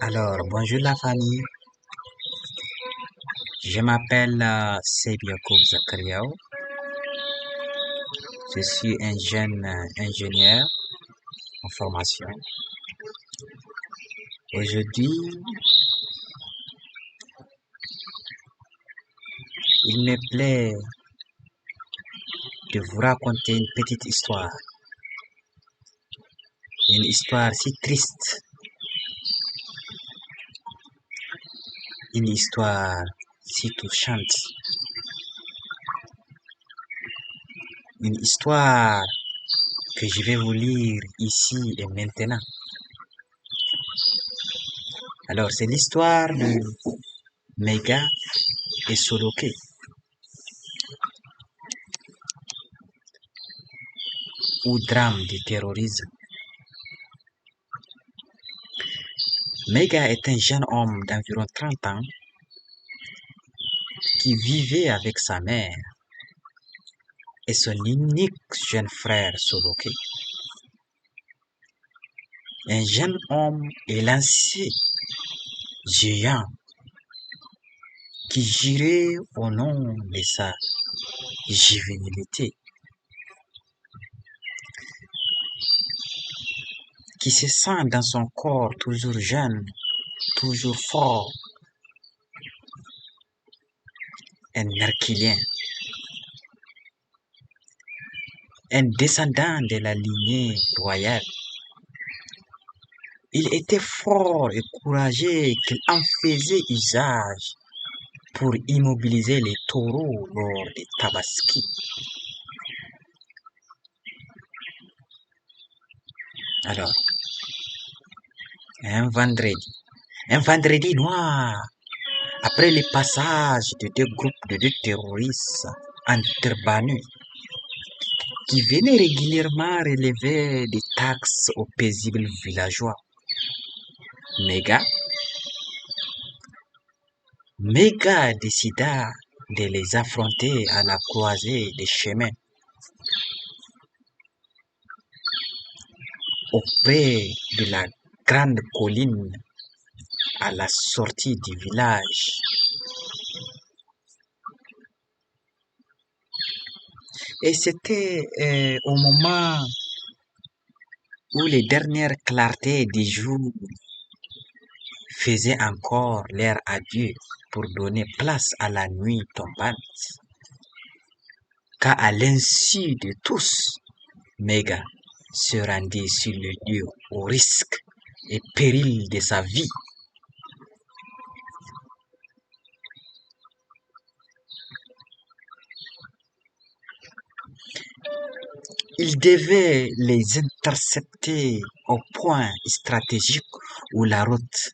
Alors, bonjour la famille. Je m'appelle Seb Yacoub Zakariaou. Je suis un jeune ingénieur en formation. Aujourd'hui, il me plaît de vous raconter une petite histoire. Une histoire si triste. Une histoire si touchante. Une histoire que je vais vous lire ici et maintenant. Alors, c'est l'histoire de Mega et Soloke. Ou drame du terrorisme. Mega est un jeune homme d'environ 30 ans qui vivait avec sa mère et son unique jeune frère Soloke. Un jeune homme élancé, géant, qui girait au nom de sa juvénilité, qui se sent dans son corps toujours jeune, toujours fort, un Herculien, un descendant de la lignée royale. Il était fort et courageux qu'il en faisait usage pour immobiliser les taureaux lors des tabaski. Alors, un vendredi noir, après le passage de deux groupes de deux terroristes entrebanus qui venaient régulièrement relever des taxes aux paisibles villageois, Mega décida de les affronter à la croisée des chemins, auprès de la grande colline à la sortie du village. Et c'était au moment où les dernières clartés du jour faisaient encore leur adieu pour donner place à la nuit tombante. Car à l'insu de tous, Mega se rendit sur le lieu au risque et péril de sa vie. Il devait les intercepter au point stratégique où la route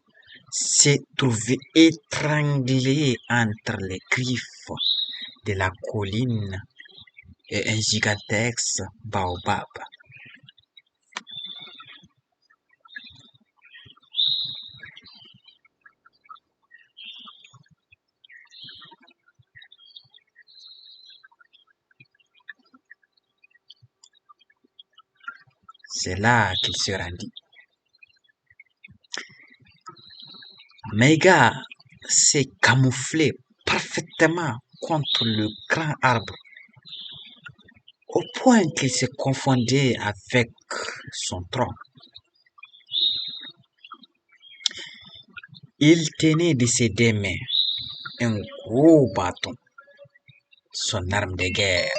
se trouvait étranglée entre les griffes de la colline et un gigantesque baobab. C'est là qu'il se rendit. Mega s'est camouflé parfaitement contre le grand arbre, au point qu'il se confondait avec son tronc. Il tenait de ses deux mains un gros bâton, son arme de guerre.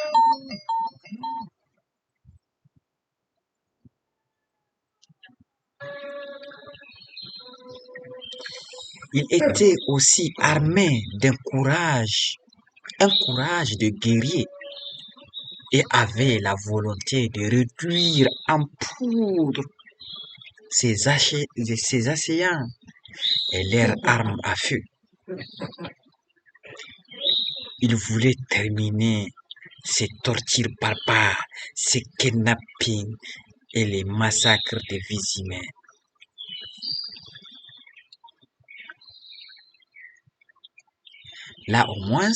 Il était aussi armé un courage de guerrier, et avait la volonté de réduire en poudre ses assaillants et leurs armes à feu. Il voulait terminer ces tortures barbares, ces kidnappings et les massacres de vies humaines. Là au moins,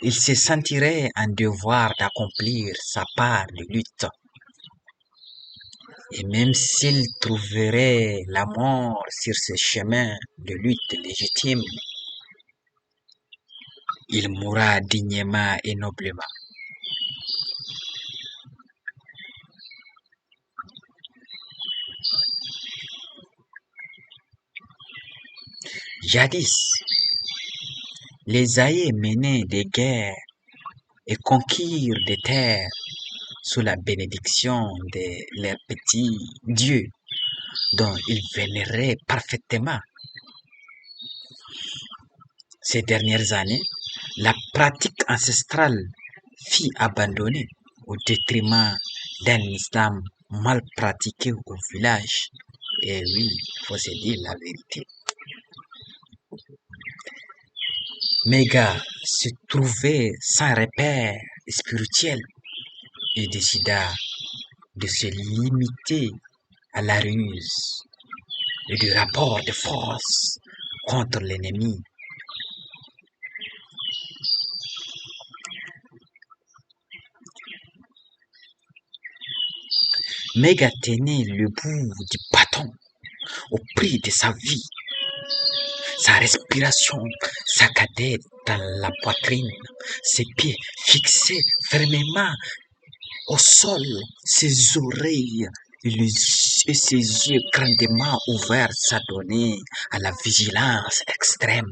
il se sentirait en devoir d'accomplir sa part de lutte. Et même s'il trouverait la mort sur ce chemin de lutte légitime, il mourra dignement et noblement. Jadis, les aïeux menaient des guerres et conquirent des terres sous la bénédiction de leurs petits dieux dont ils vénéraient parfaitement. Ces dernières années, la pratique ancestrale fut abandonnée au détriment d'un islam mal pratiqué au village. Et oui, il faut se dire la vérité. Méga se trouvait sans repère spirituel et décida de se limiter à la ruse et du rapport de force contre l'ennemi. Méga tenait le bout du bâton au prix de sa vie. Sa respiration saccadait dans la poitrine, ses pieds fixés fermement au sol, ses oreilles et ses yeux grandement ouverts s'adonnaient à la vigilance extrême.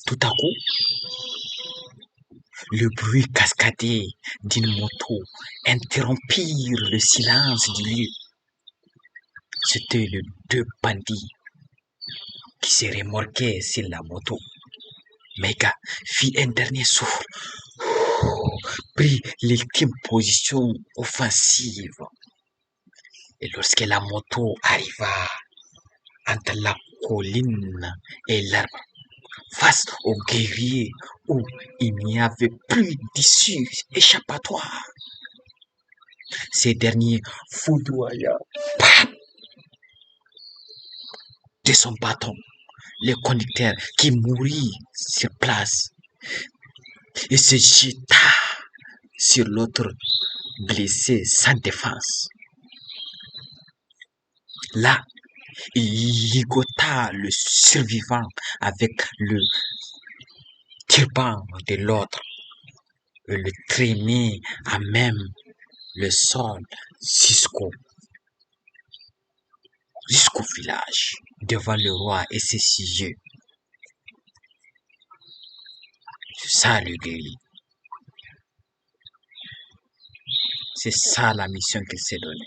Tout à coup, le bruit cascadé d'une moto interrompit le silence du lieu. C'étaient les deux bandits qui se remorquaient sur la moto. Mega fit un dernier souffle, prit l'ultime position offensive. Et lorsque la moto arriva entre la colline et l'arbre, face aux guerriers où il n'y avait plus d'issue échappatoire, ces derniers foudroyèrent de son bâton le conducteur qui mourut sur place et se jeta sur l'autre blessé sans défense. Là, il ligota le survivant avec le turban de l'autre et le traînait à même le sol jusqu'au village, devant le roi et ses sujets. C'est ça le guerrier. C'est ça la mission qu'il s'est donnée.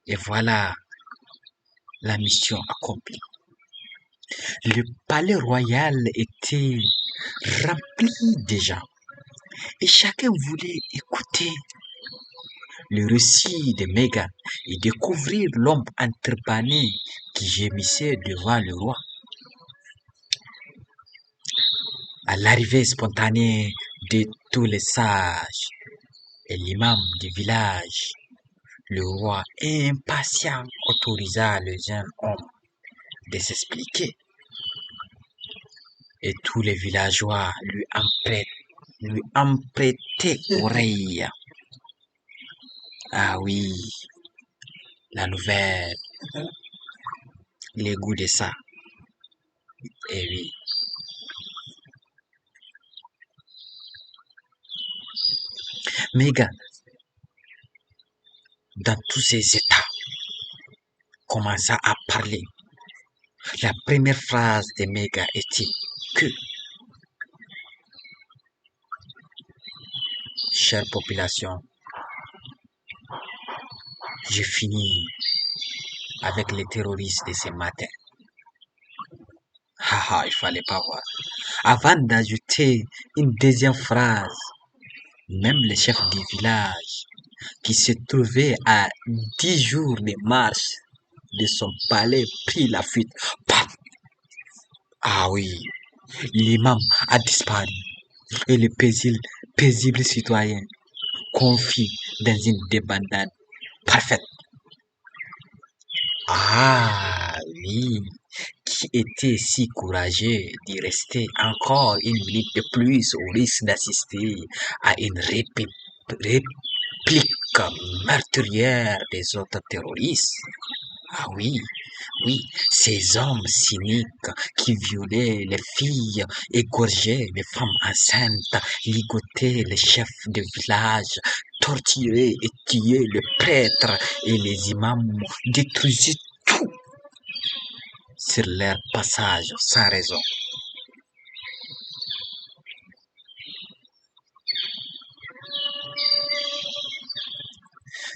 Et voilà la mission accomplie. Le palais royal était rempli de gens et chacun voulait écouter le récit de Mega et découvrir l'homme entrepané qui gémissait devant le roi. À l'arrivée spontanée de tous les sages et l'imam du village, le roi impatient autorisa le jeune homme de s'expliquer et tous les villageois lui en prêtaient oreille. Ah oui, la nouvelle, les goûts de ça. Eh oui. Méga, dans tous ses états, commença à parler. La première phrase de Méga était que, chère population, j'ai fini avec les terroristes de ce matin. Haha, il fallait pas voir. Avant d'ajouter une deuxième phrase, même le chef du village, qui se trouvait à 10 jours de marche de son palais, prit la fuite. Paf! Ah oui, l'imam a disparu et le paisible citoyen confie dans une débandade parfaite. Ah oui, qui était si courageux d'y rester encore une minute de plus au risque d'assister à une réplique meurtrière des autres terroristes. Ah oui, oui, ces hommes cyniques qui violaient les filles, égorgeaient les femmes enceintes, ligotaient les chefs de village, torturaient et tuaient les prêtres et les imams, détruisaient tout sur leur passage sans raison.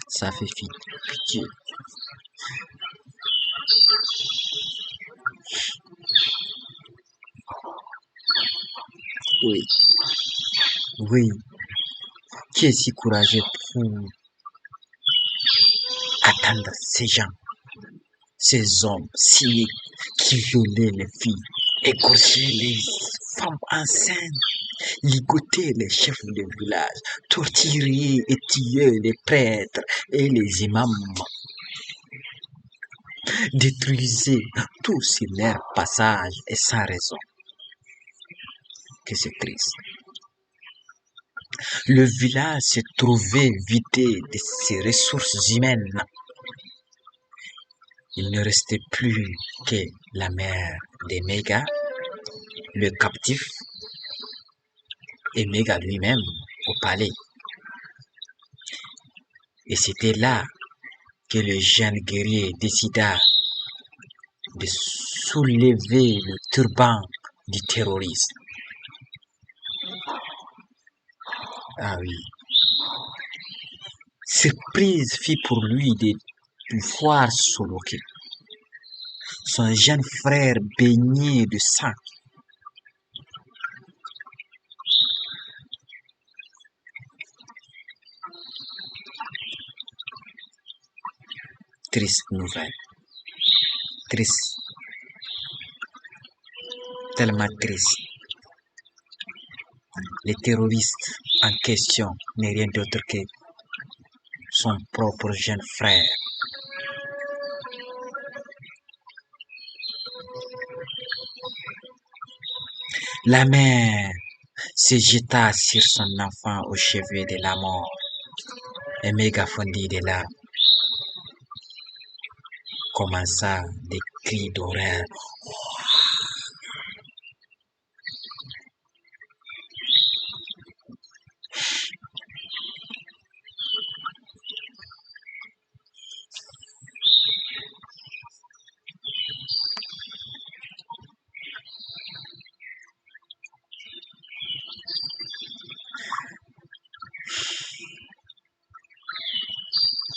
Ça fait pitié. Oui, oui, qui est si courageux pour attendre ces gens, ces hommes cyniques qui violaient les filles, égorgeaient les femmes enceintes, ligotaient les chefs de village, torturaient et tuaient les prêtres et les imams, détruisaient tout sur leur passage et sans raison. Que c'est triste. Le village se trouvait vidé de ses ressources humaines. Il ne restait plus que la mère des Méga, le captif, et Méga lui-même au palais. Et c'était là que le jeune guerrier décida de soulever le turban du terroriste. Ah oui. Surprise fit pour lui de voir Soloke, son jeune frère baigné de sang. Triste nouvelle. Triste. Tellement triste. Le terroriste en question n'est rien d'autre que son propre jeune frère. La mère se jeta sur son enfant au chevet de la mort et méga fondit de larmes. Commença des cris d'horreur.